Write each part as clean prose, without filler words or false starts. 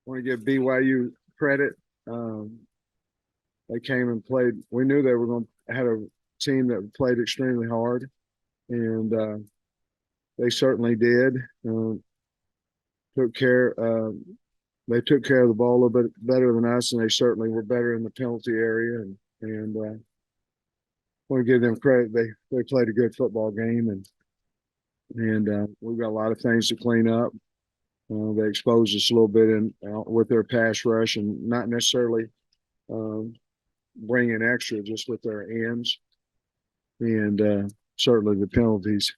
want to give BYU credit. They came and played. We knew they were going to have a team that played extremely hard, and they certainly did. Took care. They took care of the ball a little bit better than us, and they certainly were better in the penalty area. And want to give them credit. They played a good football game, and we've got a lot of things to clean up. They exposed us a little bit with their pass rush, and not necessarily bringing extra, just with their ends, and certainly the penalties.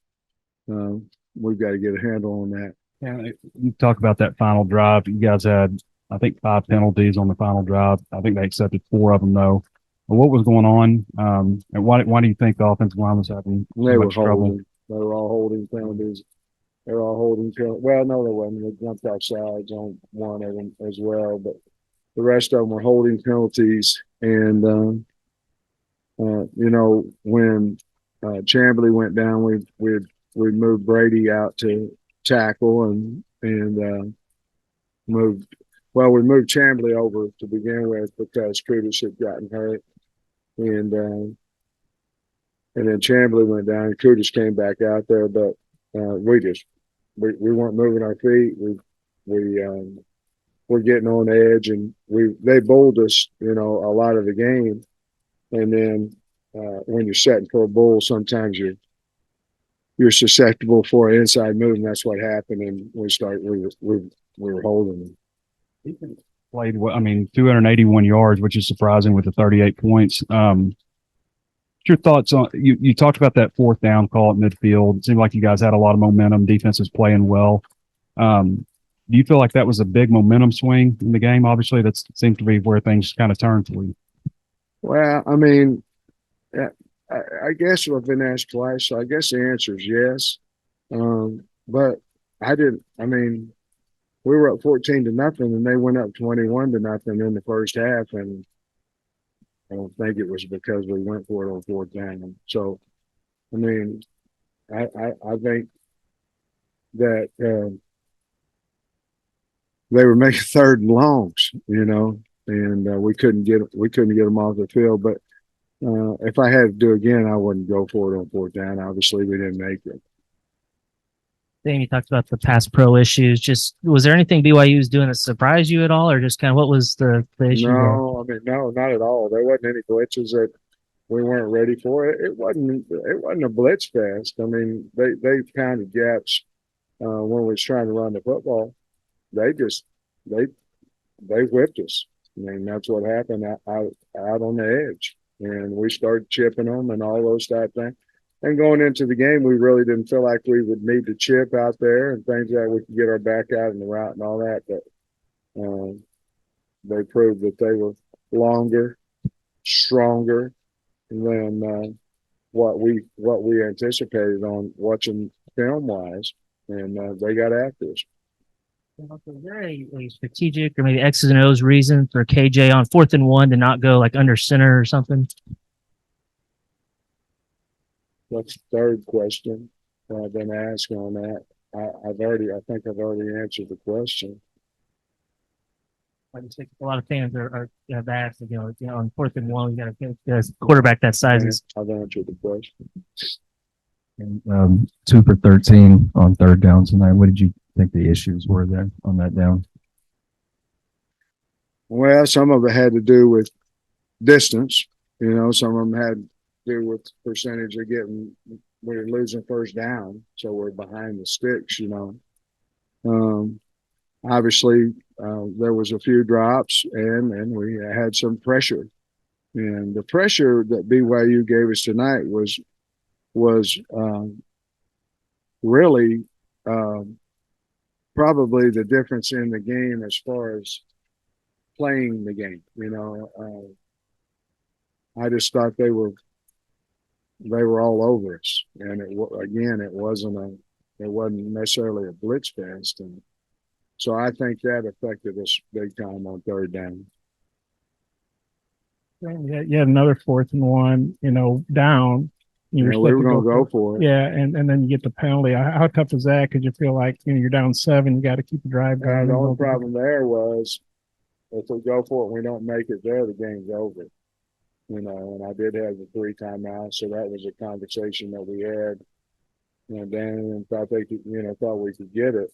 We've got to get a handle on that. Yeah, you talk about that final drive. You guys had, I think, 5 penalties on the final drive. I think they accepted 4 of them, though. What was going on? And why do you think the offensive line was having so much trouble? They were all holding penalties. They were all holding penalties. Well, no, they wasn't. They jumped outside on one of them as well, but the rest of them were holding penalties. And when Chamblee went down, we moved Brady out to tackle and moved. Well, we moved Chamblee over to begin with because Curtis had gotten hurt, and then Chamblee went down and Curtis came back out there, but we weren't moving our feet. We're getting on edge, and they bowled us, a lot of the game, and then when you're setting for a bowl, sometimes you're susceptible for an inside move, and that's what happened. And we were holding them. Played, 281 yards, which is surprising with the 38 points. Your thoughts on you talked about that 4th down call at midfield. It seemed like you guys had a lot of momentum. Defense was playing well. Do you feel like that was a big momentum swing in the game? Obviously, that seems to be where things kind of turned for you. Well, I guess we've been asked twice, so I guess the answer is yes. But I didn't. We were up 14-0, and they went up 21-0 in the first half, and I don't think it was because we went for it on 4th down. So, I think that they were making 3rd and longs, and we couldn't get them off the field. But if I had to do it again, I wouldn't go for it on 4th down. Obviously, we didn't make it. Then you talked about the pass pro issues. Just was there anything BYU was doing that surprised you at all, or just kind of what was the issue? No, no, not at all. There wasn't any glitches that we weren't ready for. It wasn't a blitz fest. They pounded gaps when we was trying to run the football. They whipped us. That's what happened out on the edge, and we started chipping them and all those type things. And going into the game, we really didn't feel like we would need to chip out there and things that we could get our back out in the route and all that. But they proved that they were longer, stronger than what we anticipated on watching film wise, and they got after us. Was there a strategic or maybe X's and O's reason for KJ on 4th and 1 to not go like under center or something? That's the 3rd question I've been asked on that. I think I've already answered the question. I just think a lot of fans are asked, on 4th and 1, you got to get a quarterback that size. I've answered the question. And 2 for 13 on 3rd down tonight. What did you think the issues were there on that down? Well, some of it had to do with distance. Some of them had to do with percentage of we're losing 1st down, so we're behind the sticks. Obviously, there was a few drops, and we had some pressure. And the pressure that BYU gave us tonight was really probably the difference in the game as far as playing the game. I just thought they were all over us, and it wasn't necessarily a blitz fest, and so I think that affected us big time on 3rd down. You had another 4th and 1, down. You were Yeah, set we to were going to for go it. for it. Yeah, and then you get the penalty. How tough is that? Because you feel like you're down 7, you got to keep the drive going. The only problem there was if we go for it and we don't make it there, the game's over. And I did have the 3 timeouts, so that was a conversation that we had. And Dan thought they could, thought we could get it.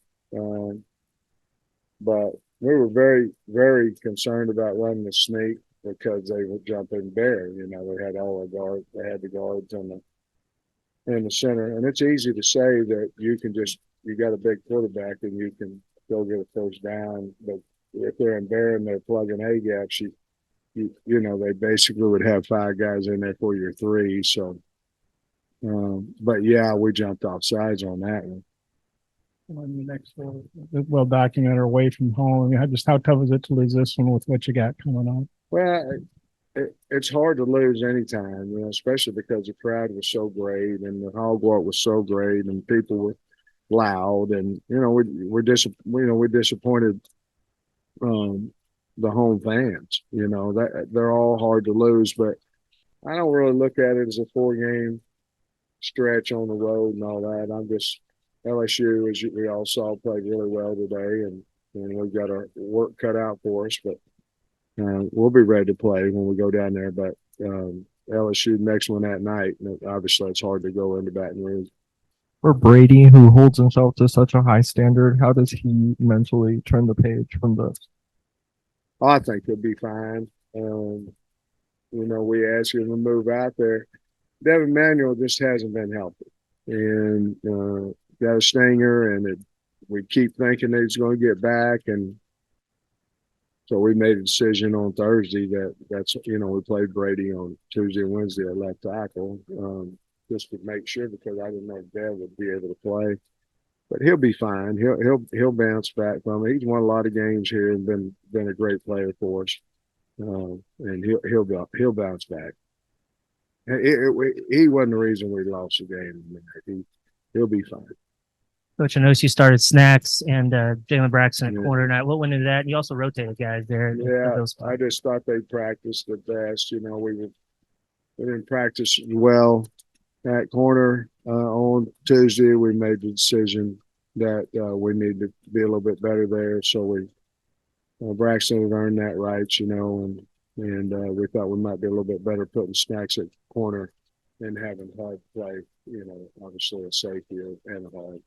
But we were very, very concerned about running the sneak because they were jumping bare. They had all the guards, they had the guards in the center. And it's easy to say that you got a big quarterback and you can go get a first down. But if they're in bare and they're plugging A gaps, they basically would have 5 guys in there for your 3. So, but yeah, we jumped off sides on that one. On the next one, well documented away from home. Just how tough is it to lose this one with what you got coming on? Well, it's hard to lose anytime, especially because the crowd was so great and the hogwash was so great and people were loud and we're disappointed the home fans. That they're all hard to lose, but I don't really look at it as a 4-game stretch on the road and all that. I'm just LSU, as we all saw, played really well today, and we've got our work cut out for us, but we'll be ready to play when we go down there. But LSU next one that night, obviously it's hard to go into Baton Rouge. For Brady, who holds himself to such a high standard, how does he mentally turn the page from this? I think he'll be fine. We asked him to move out there. Devin Manuel just hasn't been healthy, and got a stinger, and we keep thinking that he's going to get back, and so we made a decision on Thursday that's we played Brady on Tuesday and Wednesday at left tackle, just to make sure, because I didn't know if Dev would be able to play. But he'll be fine. He'll bounce back from it. He's won a lot of games here and been a great player for us, and he'll bounce back. He wasn't the reason we lost the game. He'll be fine. Coach, I noticed you started Snacks and Jalen Braxton at corner night. What went into that? And you also rotated guys there. Yeah, I just thought they practiced the best. We didn't practice well at corner on Tuesday. We made the decision that we need to be a little bit better there. So Braxton had earned that right, and we thought we might be a little bit better putting Snacks at corner and having Hard play, obviously a safety and a Hard.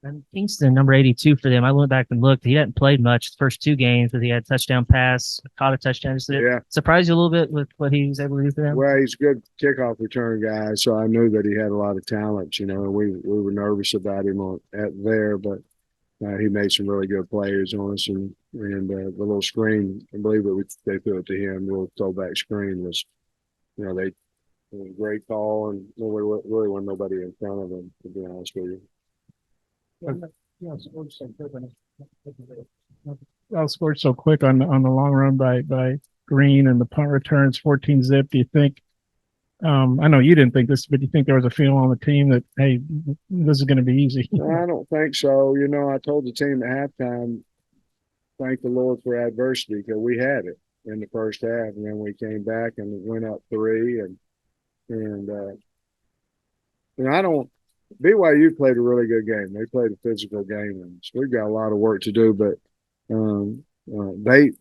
And Kingston, number 82 for them. I went back and looked. He hadn't played much the first 2 games, but he had a touchdown pass, caught a touchdown. Did it surprise you a little bit with what he was able to do for them? Well, he's a good kickoff return guy, so I knew that he had a lot of talent, and we were nervous about him there, but he made some really good players on us, and the little screen, I believe they threw it to him, the little throwback screen was, it was a great call, and really wasn't nobody in front of him, to be honest with you. Scored so quick on the long run by Green and the punt returns 14 zip. Do you think? I know you didn't think this, but do you think there was a feeling on the team that, hey, this is going to be easy? I don't think so. I told the team at halftime, thank the Lord for adversity, because we had it in the first half, and then we came back and went up 3, BYU played a really good game. They played a physical game, and we've got a lot of work to do. But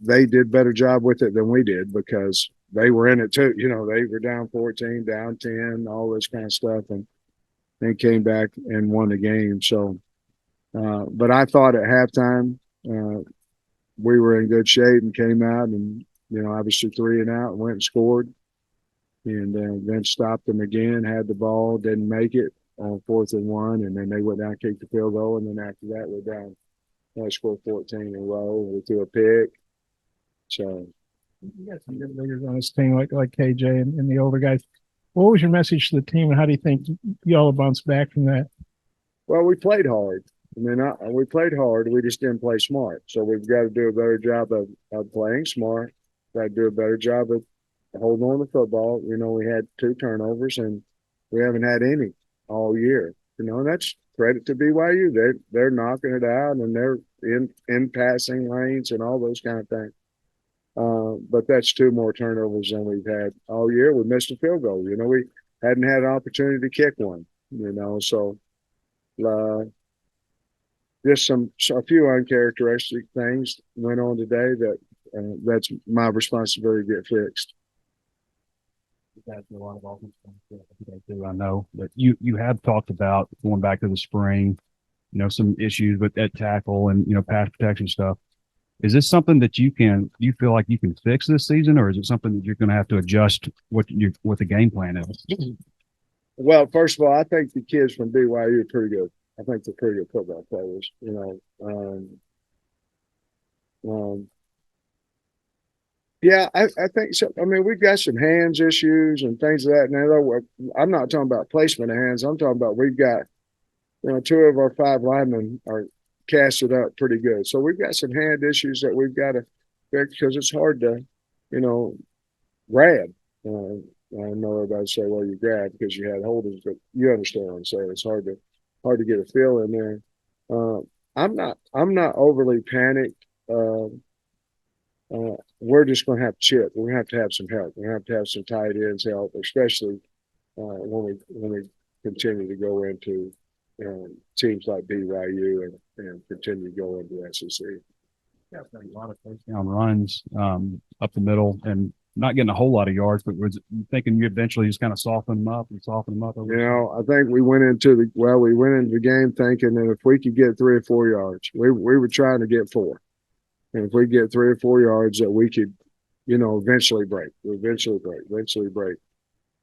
they did better job with it than we did, because they were in it too. They were down 14, down 10, all this kind of stuff, and came back and won the game. So, but I thought at halftime we were in good shape and came out and obviously 3 and out and went and scored, and then stopped them again. Had the ball, didn't make it on 4th and 1, and then they went down, kicked the field goal, and then after that we're down. They scored 14 in a row. We threw a pick. So you got some good leaders on this team, like KJ and the older guys. What was your message to the team, and how do you think y'all bounce back from that? Well, we played hard. We played hard. We just didn't play smart. So we've got to do a better job of playing smart. Got to do a better job of holding on to the football. We had 2 turnovers, and we haven't had any all year. And that's credit to BYU. They're knocking it out, and they're in passing lanes and all those kind of things. But that's 2 more turnovers than we've had all year. We missed a field goal. hadn't had an opportunity to kick one, so just a few uncharacteristic things went on today that that's my responsibility to get fixed. You guys do a lot of offense. I know, but you have talked about going back to the spring, some issues with that tackle and pass protection stuff. Is this something that you feel like you can fix this season, or is it something that you're going to have to adjust what the game plan is? Well, first of all, I think the kids from BYU are pretty good. I think they're pretty good football players. Yeah, I think so. I mean, we've got some hands issues and things of that. Now, I'm not talking about placement of hands. I'm talking about we've got, 2 of our 5 linemen are casted up pretty good. So we've got some hand issues that we've got to fix because it's hard to, grab. I know everybody say, well, you grab because you had holders, but you understand what I'm saying. It's hard to get a feel in there. I'm not overly panicked. We're just going to have to chip. We're going to have some help. We're going to have some tight ends help, especially when we continue to go into teams like BYU and continue to go into the SEC. Yeah, a lot of first down runs up the middle and not getting a whole lot of yards, but was thinking you eventually just kind of soften them up. I think we went into the game thinking that if we could get 3 or 4 yards, we were trying to get 4. And if we get 3 or 4 yards that we could, eventually break.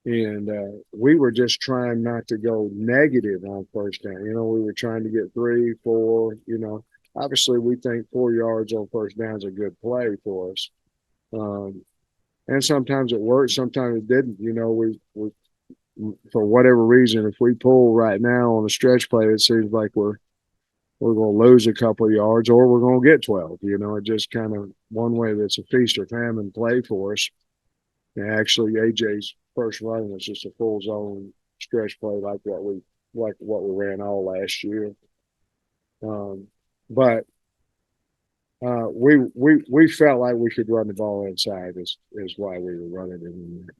And we were just trying not to go negative on first down. We were trying to get 3, 4, Obviously, we think 4 yards on first down is a good play for us. And sometimes it worked, sometimes it didn't. We for whatever reason, if we pull right now on a stretch play, it seems like we're going to lose a couple of yards or we're going to get 12. It just kind of one way that's a feast or famine play for us. And actually, AJ's first run was just a full zone stretch play like what we ran all last year. But we felt like we could run the ball inside is why we were running it in there.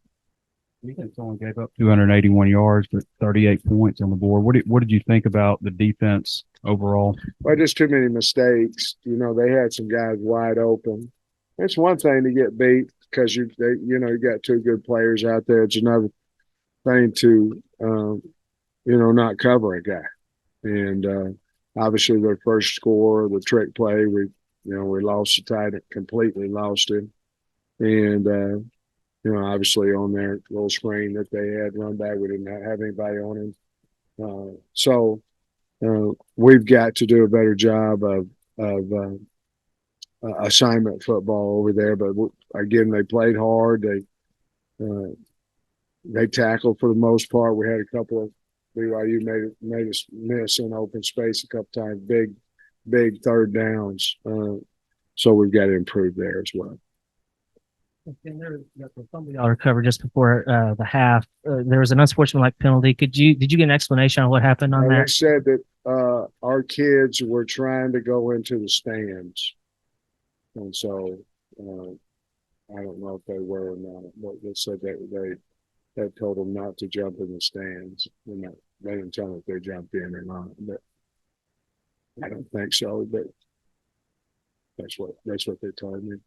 Defense only gave up 281 yards, but 38 points on the board. What did you think about the defense overall? Well, just too many mistakes. They had some guys wide open. It's one thing to get beat because you got 2 good players out there. It's another thing to not cover a guy. And obviously their first score, the trick play, we lost the tight end, completely lost it. And obviously on their little screen that they had run back, we didn't have anybody on him. So we've got to do a better job of assignment football over there. But again, they played hard. They tackled for the most part. We had a couple of BYU made us miss in open space a couple times, big third downs. So we've got to improve there as well. Y'all recovered just before the half. There was an unsportsmanlike penalty. Did you get an explanation on what happened on that? They said that our kids were trying to go into the stands, and so I don't know if they were or not. But they said that they had told them not to jump in the stands. They didn't tell them if they jumped in or not, but I don't think so. But that's what they told me.